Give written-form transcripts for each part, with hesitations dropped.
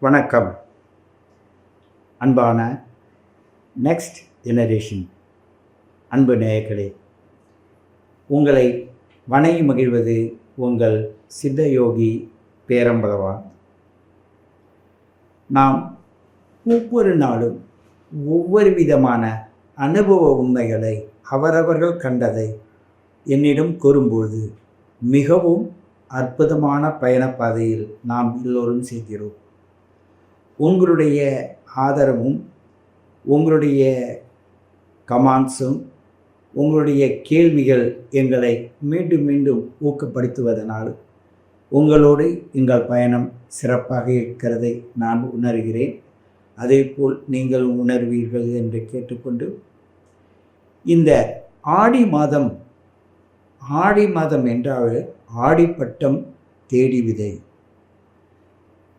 வணக்கம். அன்பான next generation அன்பு நேயர்களே, உங்களை வணங்கி மகிழ்வது உங்கள் சித்தயோகி பேரம்பலவான். நாம் ஒவ்வொரு நாளும் ஒவ்வொரு விதமான அனுபவ உண்மைகளை அவரவர்கள் கண்டதை என்னிடம் கூறும்போது மிகவும் அற்புதமான பயணப்பாதையில் நாம் எல்லோரும் செய்கிறோம். உங்களுடைய ஆதரவும் உங்களுடைய கமெண்ட்ஸும் உங்களுடைய கேள்விகள் எங்களை மீண்டும் மீண்டும் ஊக்கப்படுத்துவதனால் உங்களோடு எங்கள் பயணம் சிறப்பாக இருக்கிறதை நான் உணர்கிறேன். அதேபோல் நீங்கள் உணர்வீர்கள் என்று கேட்டுக்கொண்டு, இந்த ஆடி மாதம் என்றால் ஆடிப்பட்டம் தேடி விதை.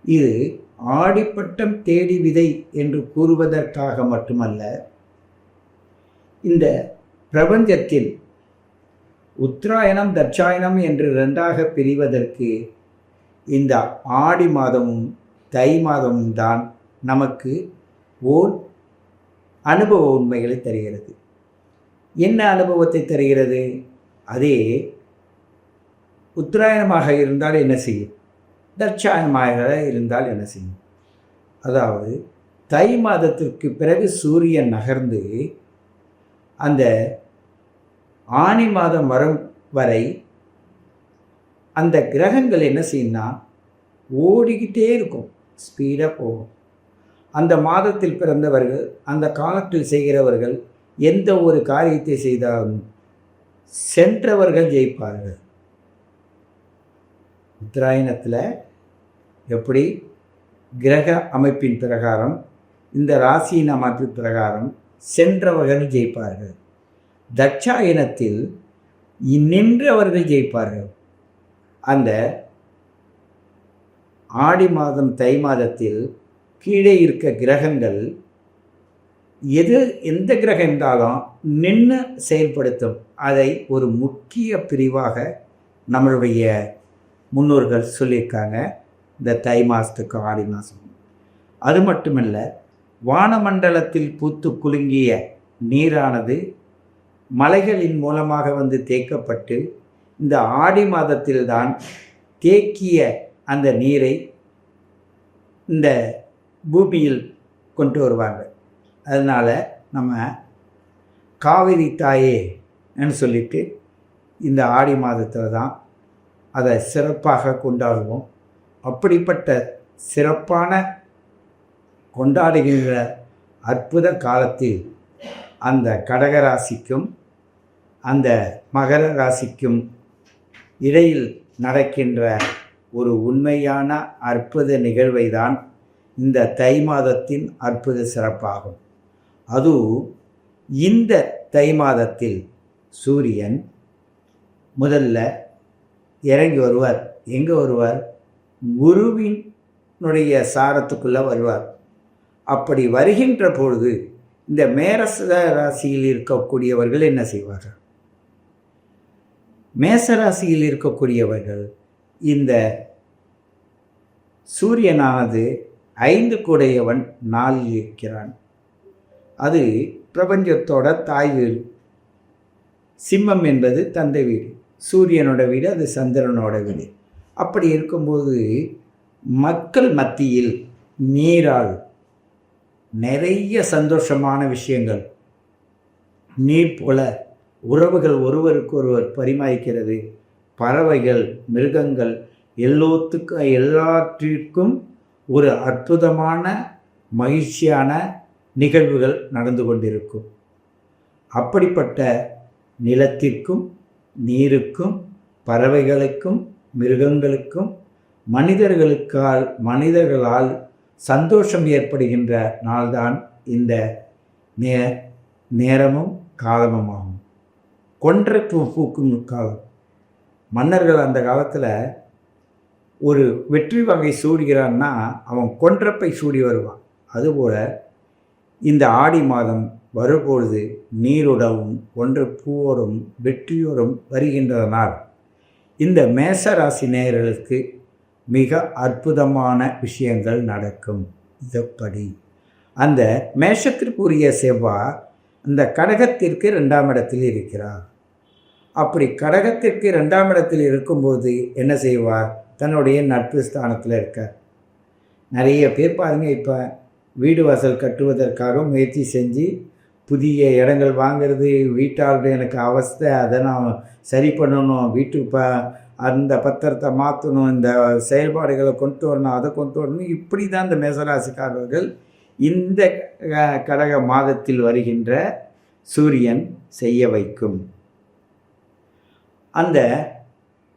இது ஆடிப்பட்டம் தேடி விதை என்று கூறுவதற்காக மட்டுமல்ல, இந்த பிரபஞ்சத்தில் உத்தராயணம் தட்சாயணம் என்று இரண்டாக பிரிவதற்கு இந்த ஆடி மாதமும் தை மாதமும் தான் நமக்கு ஓர் அனுபவ உண்மைகளை தருகிறது. என்ன அனுபவத்தை தருகிறது? அதே உத்தராயணமாக இருந்தால் என்ன செய்யும், தட்சாயணமாக இருந்தால் என்ன செய்யும்? அதாவது தை மாதத்திற்கு பிறகு சூரியன் நகர்ந்து அந்த ஆனி மாதம் வரும் வரை அந்த கிரகங்கள் என்ன செய்யும்னா ஓடிக்கிட்டே இருக்கும், ஸ்பீடாக போகும். அந்த மாதத்தில் பிறந்தவர்கள், அந்த காலத்தில் செய்கிறவர்கள் எந்த ஒரு காரியத்தை செய்தாலும் சென்றவர்கள் ஜெயிப்பார்கள். உத்தராயணத்தில் எப்படி கிரக அமைப்பின் பிரகாரம், இந்த ராசியின் அமைப்பு பிரகாரம் சென்றவர்கள் ஜெயிப்பார்கள். தட்சாயணத்தில் நின்றவர்கள் ஜெயிப்பார்கள். அந்த ஆடி மாதம் தை மாதத்தில் கீழே இருக்க கிரகங்கள் எந்த கிரகம் இருந்தாலும் நின்று செயல்படுத்தும். அதை ஒரு முக்கிய பிரிவாக நம்மளுடைய முன்னோர்கள் சொல்லியிருக்காங்க, இந்த தை மாதத்துக்கு ஆடி மாதம். அது மட்டுமல்ல, வானமண்டலத்தில் பூத்து குலுங்கிய நீரானது மலைகளின் மூலமாக வந்து தேக்கப்பட்டு இந்த ஆடி மாதத்தில்தான் தேக்கிய அந்த நீரை இந்த பூமியில் கொண்டு வருவாங்க. அதனால் நம்ம காவிரி தாயேன்னு சொல்லிட்டு இந்த ஆடி மாதத்தில் தான் அதை சிறப்பாக கொண்டாடுவோம். அப்படிப்பட்ட சிறப்பான கொண்டாடுகின்ற அற்புத காலத்தில் அந்த கடகராசிக்கும் அந்த மகர ராசிக்கும் இடையில் நடக்கின்ற ஒரு உண்மையான அற்புத நிகழ்வை தான் இந்த தை மாதத்தின் அற்புத சிறப்பாகும். அதுவும் இந்த தை மாதத்தில் சூரியன் முதல்ல இறங்கி வருவார். எங்கே வருவார்? குருவினுடைய சாரத்துக்குள்ளே வருவார். அப்படி வருகின்ற பொழுது இந்த மேச ராசியில் இருக்கக்கூடியவர்கள் என்ன செய்வார்கள்? மேச ராசியில் இருக்கக்கூடியவர்கள் இந்த சூரியனானது 5 கூடையவன் 4 இருக்கிறான். அது பிரபஞ்சத்தோட தாய் வீடு. சிம்மம் என்பது தந்தை வீடு, சூரியனோட வீடு, அது சந்திரனோட வீடு. அப்படி இருக்கும்போது மக்கள் மத்தியில் நீரால் நிறைய சந்தோஷமான விஷயங்கள், நீர் போல உறவுகள் ஒருவருக்கு ஒருவர் பரிமாறிக்கிறது. பறவைகள், மிருகங்கள் எல்லாற்றிற்கும் ஒரு அற்புதமான மகிழ்ச்சியான நிகழ்வுகள் நடந்து கொண்டிருக்கும். அப்படிப்பட்ட நிலத்திற்கும் நீருக்கும் பறவைகளுக்கும் மிருகங்களுக்கும் மனிதர்களால் சந்தோஷம் ஏற்படுகின்ற நாள்தான் இந்த நேரமும் காலமும் ஆகும். கொன்றை பூக்கும் காலம். மன்னர்கள் அந்த காலத்தில் ஒரு வெற்றி வகை சூடுகிறான்னா அவன் கொன்றப்பை சூடி வருவான். அதுபோல் இந்த ஆடி மாதம் வரும்பொழுது நீருடவும் ஒன்று பூவோடும் வெற்றியோடும் வருகின்றதனால் இந்த மேச ராசி நேயர்களுக்கு மிக அற்புதமான விஷயங்கள் நடக்கும். எப்படி? அந்த மேஷத்திற்குரிய செவ்வாய் அந்த கடகத்திற்கு 2ஆம் இடத்தில் இருக்கிறார். அப்படி கடகத்திற்கு 2ஆம் இடத்தில் இருக்கும்போது என்ன செய்வார்? தன்னுடைய நட்பு ஸ்தானத்தில் இருக்கார். நிறைய பேர் பாருங்கள், இப்போ வீடு வாசல் கட்டுவதற்காக முயற்சி செஞ்சு புதிய இடங்கள் வாங்கிறது, வீட்டாளர் எனக்கு அவஸ்தை, அதை நான் சரி பண்ணணும், அந்த பத்திரத்தை மாற்றணும், இந்த செயல்பாடுகளை கொண்டு வரணும், அதை கொண்டு வரணும், இப்படி தான் இந்த மேசராசிக்காரர்கள் இந்த கடக மாதத்தில் வருகின்ற சூரியன் செய்ய வைக்கும். அந்த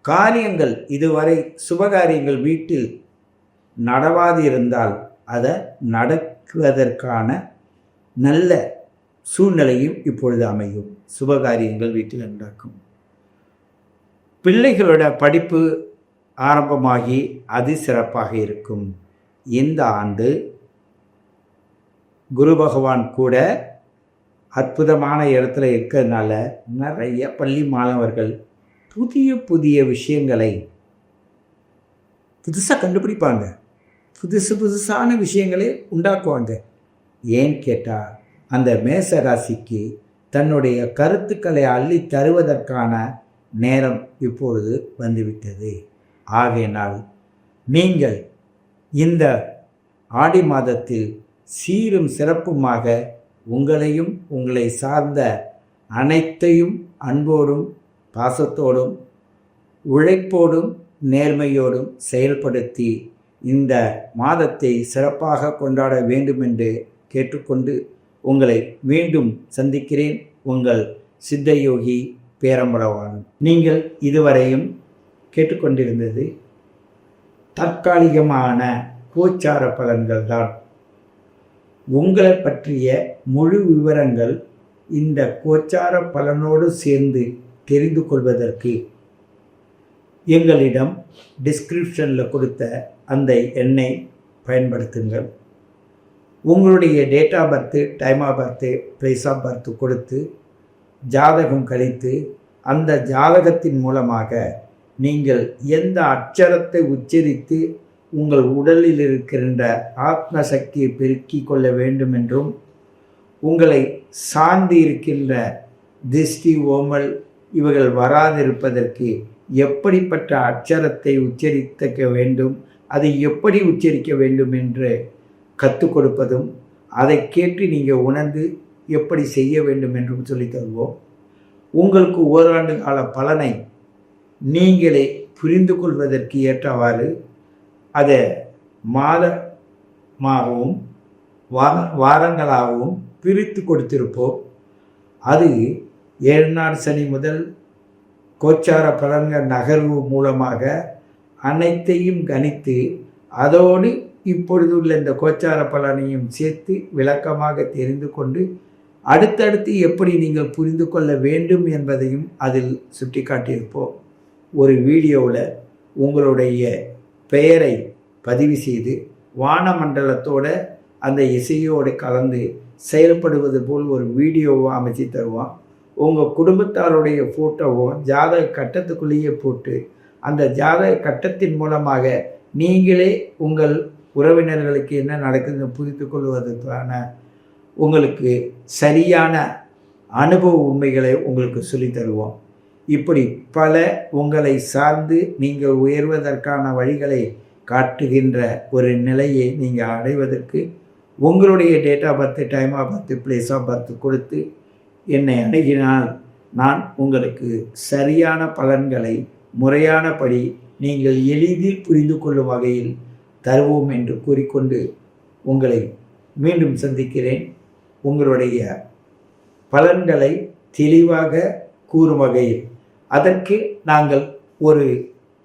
காரியங்கள் இதுவரை சுபகாரியங்கள் வீட்டில் நடவாது இருந்தால் அதை நடக்குவதற்கான நல்ல சூழ்நிலையும் இப்பொழுது அமையும். சுபகாரியங்கள் வீட்டில் நடக்கும். பிள்ளைகளோட படிப்பு ஆரம்பமாகி அது சிறப்பாக இருக்கும். இந்த ஆண்டு குரு பகவான் கூட அற்புதமான இடத்துல இருக்கிறதுனால நிறைய பள்ளி மாணவர்கள் புதிய புதிய விஷயங்களை புதுசாக கண்டுபிடிப்பாங்க, புதுசான விஷயங்களை உண்டாக்குவாங்க. ஏன்னு கேட்டால் அந்த மேச ராசிக்கு தன்னுடைய கருத்துக்களை அள்ளி தருவதற்கான நேரம் இப்பொழுது வந்துவிட்டது. ஆகையினால் நீங்கள் இந்த ஆடி மாதத்தில் சீரும் சிறப்புமாக உங்களையும் உங்களை சார்ந்த அனைத்தையும் அன்போடும் பாசத்தோடும் உழைப்போடும் நேர்மையோடும் செயல்படுத்தி இந்த மாதத்தை சிறப்பாக கொண்டாட வேண்டும் என்று கேட்டுக்கொண்டு உங்களை மீண்டும் சந்திக்கிறேன். உங்கள் சித்தயோகி பேரம்பலவான். நீங்கள் இதுவரையும் கேட்டுக்கொண்டிருந்தது தற்காலிகமான கோச்சார பலன்கள் தான். உங்களை பற்றிய முழு விவரங்கள் இந்த கோச்சார பலனோடு சேர்ந்து தெரிந்து கொள்வதற்கு எங்களிடம் டிஸ்கிரிப்ஷனில் கொடுத்த அந்த எண்ணை பயன்படுத்துங்கள். உங்களுடைய date of birth, time of birth, place of birth கொடுத்து ஜாதகம் கழித்து அந்த ஜாதகத்தின் மூலமாக நீங்கள் எந்த அட்சரத்தை உச்சரித்து உங்கள் உடலில் இருக்கின்ற ஆத்ம சக்தியை பெருக்கிக் கொள்ள வேண்டும் என்றும் உங்களை சார்ந்து இருக்கின்ற திருஷ்டி, ஓமல் இவைகள் வராதிருப்பதற்கு எப்படிப்பட்ட அட்சரத்தை உச்சரிக்க வேண்டும், அதை எப்படி உச்சரிக்க வேண்டும் என்று கற்றுக் கொடுப்பதும், அதை கேட்டு நீங்கள் உணர்ந்து எப்படி செய்ய வேண்டும் என்றும் சொல்லித் தருவோம். உங்களுக்கு ஓராண்டு கால பலனை நீங்களே புரிந்து கொள்வதற்கு ஏற்றவாறு அதை மாதமாகவும் வாரங்களாகவும் பிரித்து கொடுத்திருப்போம். அது 7 நாள் சனி முதல் கோச்சார பலன்கள் நகர்வு மூலமாக அனைத்தையும் கணித்து அதோடு இப்பொழுது உள்ள இந்த கோச்சார பலனையும் சேர்த்து விளக்கமாக தெரிந்து கொண்டு அடுத்தடுத்து எப்படி நீங்கள் புரிந்து கொள்ள வேண்டும் என்பதையும் அதில் சுட்டி காட்டியிருப்போம். ஒரு வீடியோவில் உங்களுடைய பெயரை பதிவு செய்து வானமண்டலத்தோட அந்த இசையோடு கலந்து செயல்படுவது போல் ஒரு வீடியோவை அமைச்சு தருவான். உங்கள் குடும்பத்தாருடைய ஃபோட்டோவும் ஜாதக கட்டத்துக்குள்ளேயே போட்டு அந்த ஜாதக கட்டத்தின் மூலமாக நீங்களே உங்கள் உறவினர்களுக்கு என்ன நடக்குதுன்னு புரிந்து கொள்வதற்கான உங்களுக்கு சரியான அனுபவ உண்மைகளை உங்களுக்கு சொல்லித் தருவோம். இப்படி பல உங்களை சார்ந்து நீங்கள் உயர்வதற்கான வழிகளை காட்டுகின்ற ஒரு நிலையை நீங்கள் அடைவதற்கு உங்களுடைய date of birth, time of birth, place of birth கொடுத்து என்னை அணுகினால் நான் உங்களுக்கு சரியான பலன்களை முறையானபடி நீங்கள் எளிதில் புரிந்து கொள்ளும் வகையில் தருவோம் என்று கூறிக்கொண்டு உங்களை மீண்டும் சந்திக்கிறேன். உங்களுடைய பலன்களை தெளிவாக கூறும் வகையில் அதற்கு நாங்கள் ஒரு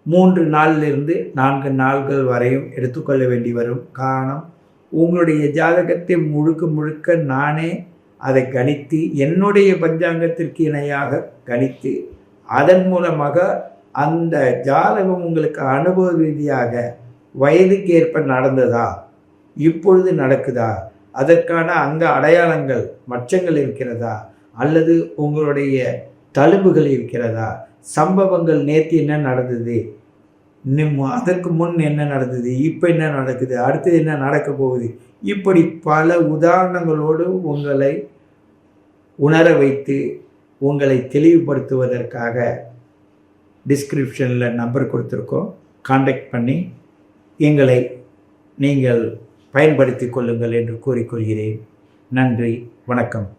3 நாளிலிருந்து 4 நாள்கள் வரையும் எடுத்துக்கொள்ள வேண்டி வரும். காரணம், உங்களுடைய ஜாதகத்தை முழுக்க நானே அதை கணித்து என்னுடைய பஞ்சாங்கத்திற்கு இணையாக கணித்து அதன் மூலமாக அந்த ஜாதகம் உங்களுக்கு அனுபவ ரீதியாக வயதுக்கு ஏற்ப நடந்ததா, இப்பொழுது நடக்குதா, அதற்கான அங்க அடையாளங்கள் மச்சங்கள் இருக்கிறதா, அல்லது உங்களுடைய தழும்புகள் இருக்கிறதா, சம்பவங்கள் நேற்று என்ன நடந்தது, அதற்கு முன் என்ன நடந்தது, இப்போ என்ன நடக்குது, அடுத்தது என்ன நடக்க போகுது, இப்படி பல உதாரணங்களோடு உங்களை உணர வைத்து உங்களை தெளிவுபடுத்துவதற்காக டிஸ்கிரிப்ஷனில் நம்பர் கொடுத்துருக்கோம். கான்டாக்ட் பண்ணி எங்களை நீங்கள் பயன்படுத்தி கொள்ளுங்கள் என்று கூறிக்கொள்கிறேன். நன்றி, வணக்கம்.